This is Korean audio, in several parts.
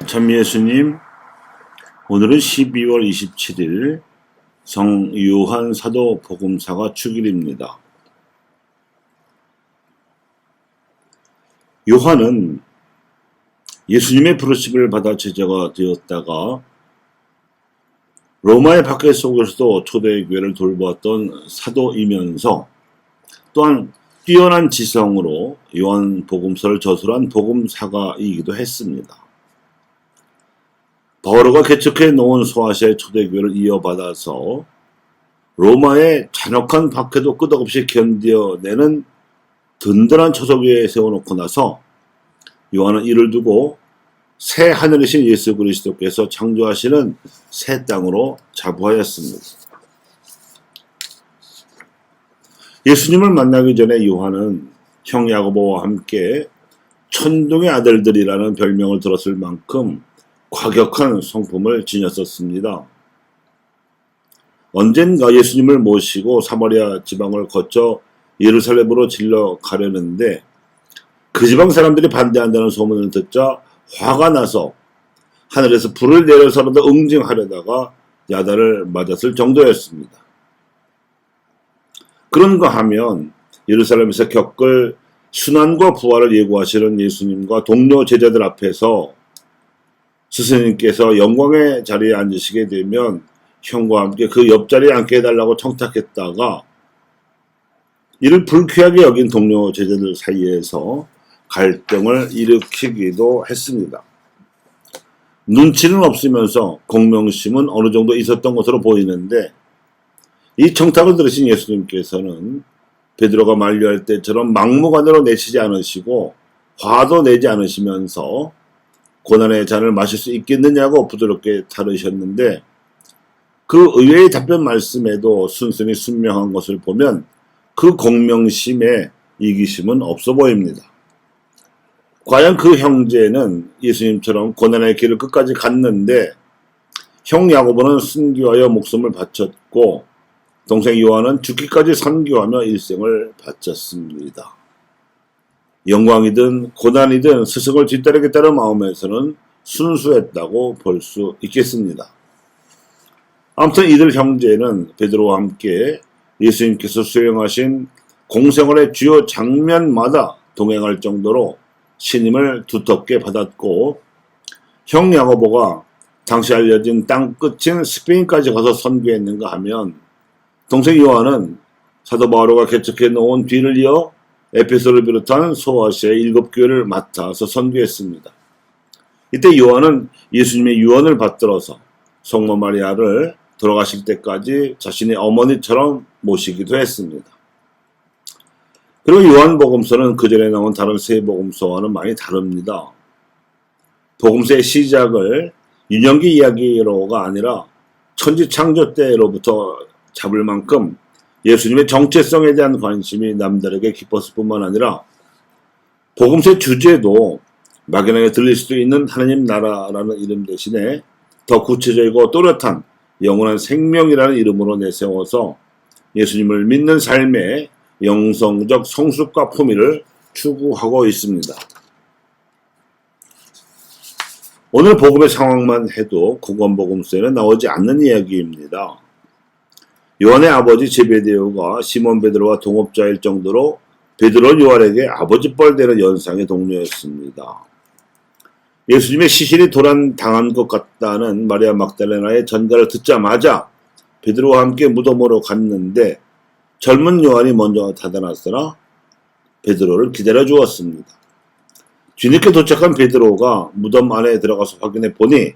참 예수님, 오늘은 12월 27일 성 요한 사도 복음사가 축일입니다. 요한은 예수님의 부르심을 받아 제자가 되었다가 로마의 박해 속에서도 초대교회를 돌보았던 사도이면서 또한 뛰어난 지성으로 요한 복음서를 저술한 복음사가이기도 했습니다. 바오로가 개척해 놓은 소아시아의 초대교회를 이어받아서 로마의 잔혹한 박해도 끄덕없이 견뎌내는 든든한 초석위에 세워놓고 나서 요한은 이를 두고 새 하늘이신 예수 그리스도께서 창조하시는 새 땅으로 자부하였습니다. 예수님을 만나기 전에 요한은 형 야고보와 함께 천둥의 아들들이라는 별명을 들었을 만큼 과격한 성품을 지녔었습니다. 언젠가 예수님을 모시고 사마리아 지방을 거쳐 예루살렘으로 질러 가려는데 그 지방 사람들이 반대한다는 소문을 듣자 화가 나서 하늘에서 불을 내려서라도 응징하려다가 야단을 맞았을 정도였습니다. 그런가 하면 예루살렘에서 겪을 순환과 부활을 예고하시는 예수님과 동료 제자들 앞에서 스승님께서 영광의 자리에 앉으시게 되면 형과 함께 그 옆자리에 앉게 해달라고 청탁했다가 이를 불쾌하게 여긴 동료 제자들 사이에서 갈등을 일으키기도 했습니다. 눈치는 없으면서 공명심은 어느 정도 있었던 것으로 보이는데 이 청탁을 들으신 예수님께서는 베드로가 만류할 때처럼 막무가내로 내치지 않으시고 화도 내지 않으시면서 고난의 잔을 마실 수 있겠느냐고 부드럽게 다루셨는데 그 의외의 답변 말씀에도 순순히 순명한 것을 보면 그 공명심에 이기심은 없어 보입니다. 과연 그 형제는 예수님처럼 고난의 길을 끝까지 갔는데 형 야고보는 순교하여 목숨을 바쳤고 동생 요한은 죽기까지 선교하며 일생을 바쳤습니다. 영광이든 고난이든 스승을 뒤따르겠다는 마음에서는 순수했다고 볼 수 있겠습니다. 아무튼 이들 형제는 베드로와 함께 예수님께서 수행하신 공생활의 주요 장면마다 동행할 정도로 신임을 두텁게 받았고 형 야고보가 당시 알려진 땅 끝인 스페인까지 가서 선교했는가 하면 동생 요한은 사도 바오로가 개척해 놓은 뒤를 이어 에페소를 비롯한 소아시아의 7교회를 맡아서 선교했습니다. 이때 요한은 예수님의 유언을 받들어서 성모 마리아를 돌아가실 때까지 자신의 어머니처럼 모시기도 했습니다. 그리고 요한복음서는 그 전에 나온 다른 세 복음서와는 많이 다릅니다. 복음서의 시작을 유년기 이야기로가 아니라 천지창조 때로부터 잡을 만큼 예수님의 정체성에 대한 관심이 남들에게 깊었을 뿐만 아니라 복음서의 주제도 막연하게 들릴 수도 있는 하나님 나라라는 이름 대신에 더 구체적이고 또렷한 영원한 생명이라는 이름으로 내세워서 예수님을 믿는 삶의 영성적 성숙과 품위를 추구하고 있습니다. 오늘 복음의 상황만 해도 구원복음서에는 나오지 않는 이야기입니다. 요한의 아버지 제베데오가 시몬 베드로와 동업자일 정도로 베드로 요한에게 아버지뻘 되는 연상의 동료였습니다. 예수님의 시신이 도란당한 것 같다는 마리아 막달레나의 전가를 듣자마자 베드로와 함께 무덤으로 갔는데 젊은 요한이 먼저 다다랐으나 베드로를 기다려 주었습니다. 뒤늦게 도착한 베드로가 무덤 안에 들어가서 확인해 보니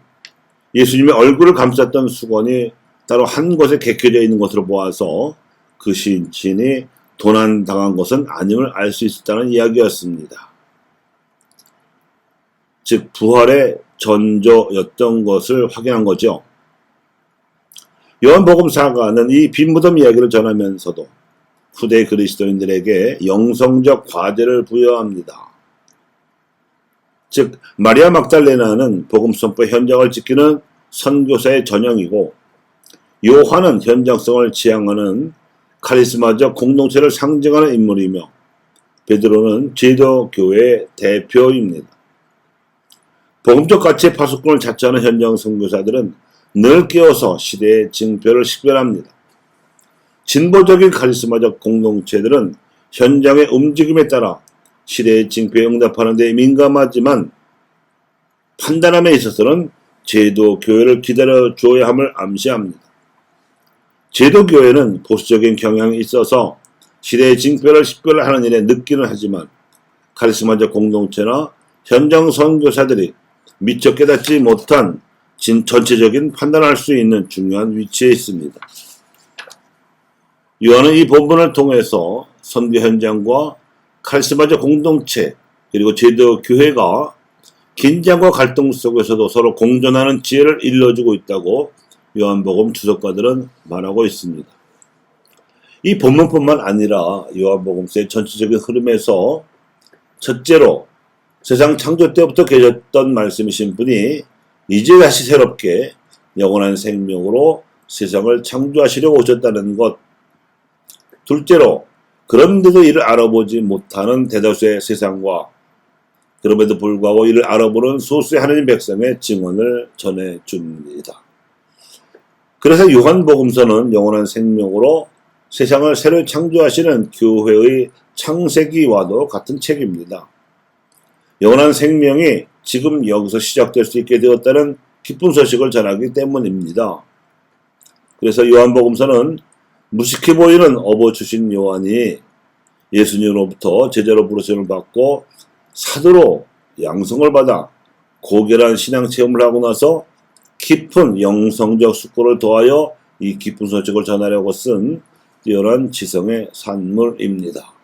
예수님의 얼굴을 감쌌던 수건이 따로 한 곳에 개켜져 있는 것으로 보아서 그 시신이 도난당한 것은 아님을 알 수 있었다는 이야기였습니다. 즉 부활의 전조였던 것을 확인한 거죠. 요한복음사가는 이 빈 무덤 이야기를 전하면서도 후대 그리스도인들에게 영성적 과제를 부여합니다. 즉 마리아 막달레나는 복음 선포 현장을 지키는 선교사의 전형이고 요한은 현장성을 지향하는 카리스마적 공동체를 상징하는 인물이며 베드로는 제도교회의 대표입니다. 복음적 가치의 파수꾼을 자처하는 현장 선교사들은 늘 깨어서 시대의 징표를 식별합니다. 진보적인 카리스마적 공동체들은 현장의 움직임에 따라 시대의 징표에 응답하는 데 민감하지만 판단함에 있어서는 제도 교회를 기다려 줘야 함을 암시합니다. 제도 교회는 보수적인 경향이 있어서 시대의 징표를 식별하는 일에 늦기는 하지만 카리스마적 공동체나 현장 선교사들이 미처 깨닫지 못한 전체적인 판단할 수 있는 중요한 위치에 있습니다. 요한은 이 본문을 통해서 선교 현장과 카리스마적 공동체 그리고 제도 교회가 긴장과 갈등 속에서도 서로 공존하는 지혜를 일러주고 있다고 요한복음 주석가들은 말하고 있습니다. 이 본문뿐만 아니라 요한복음서의 전체적인 흐름에서 첫째로 세상 창조 때부터 계셨던 말씀이신 분이 이제 다시 새롭게 영원한 생명으로 세상을 창조하시려고 오셨다는 것. 둘째로 그런데도 이를 알아보지 못하는 대다수의 세상과 그럼에도 불구하고 이를 알아보는 소수의 하나님 백성의 증언을 전해줍니다. 그래서 요한복음서는 영원한 생명으로 세상을 새로 창조하시는 교회의 창세기와도 같은 책입니다. 영원한 생명이 지금 여기서 시작될 수 있게 되었다는 기쁜 소식을 전하기 때문입니다. 그래서 요한복음서는 무식해 보이는 어버 주신 요한이 예수님으로부터 제자로 부르심을 받고 사도로 양성을 받아 고결한 신앙 체험을 하고 나서 깊은 영성적 숙고를 더하여 이 기쁜 소식을 전하려고 쓴 뛰어난 지성의 산물입니다.